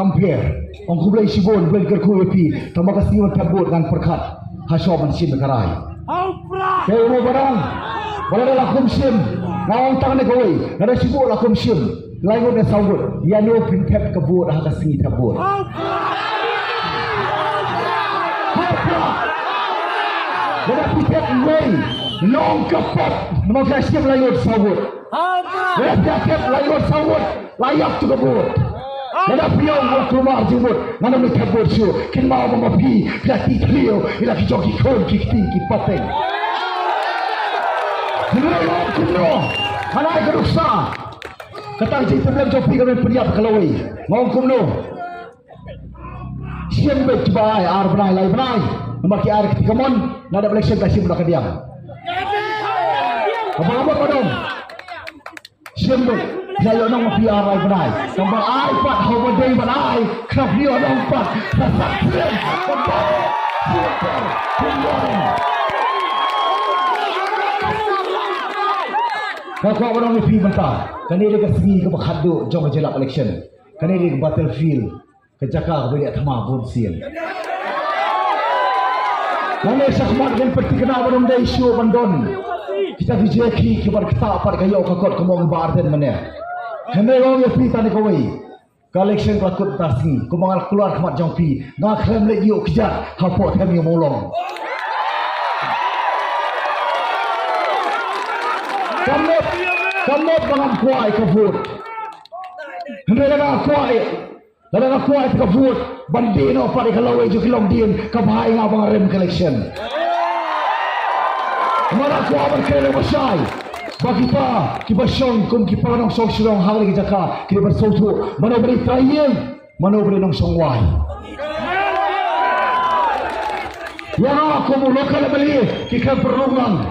compare ang kublay sibon bel kerku epi tamakasi wan tabut ngan perkat haso man sim karai kaya mo barang wala lakum sim ngawang tang ne goi nada sibuk lakum sim laingon na sawut yano pintep kabut hakasi tabut nada pintep ngoi long kapat nama sim laingon sawut nada pintep laingon sawut layak tu kabut nada piong waktu mar jumut nada mi kabut su kin mau mamapi lati trio ila ki joki kon ki tinggi pateng Nilai kumno, halai keruksa. Katang cik sebelum jopi kami periap kalawai. Ngong kumno. Siam baik cibai, ar benai, lai benai. Namaki air ketika mon, nada election kasih mudah kediam. Apa-apa kodong. Siam baik, jaya nong mapi ar lai benai. Nombor ai pat, hobo day benai. Kenap dia nong pat. Rasak siam, nombor. Super, kumno. Kau orang lebih mentah. Kani dia kesini ke bakhadu jom jelak election. Kani dia ke battlefield ke Jakarta beli atma bun siang. Kani sakmat dengan peti kena belum ada isu bandon. Kita dijeki kibar kita apa kayo kakot kemong barden mana. Kani orang lebih tani kawai. Election lakut tasni. Kumangal keluar kemat jompi. Ngak klaim lagi yuk kejar. Hapot kami molong. Kamu bangang kuai kebut. Hendak kuai kebut. Bandino pada kalau wajib kilom din kabahai ngabang rem collection. Mana kuai berkele masai. Bagita kibasyon kum kipanong song hari kijaka kita bersautu. Mana beri trayeng, mana beri nong songwai. Yang aku mula kala beli kikan perlungan.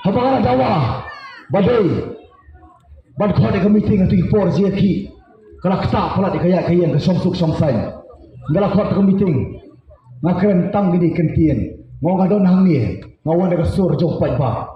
Habang dawa. Badai kau ada meeting atau impor zeki kalau kita pula dikaya yang kesomsuk somsain kalau kau ada meeting nak rentang gini kentien mau ngadon hang ni ngawan ada sur jompat ba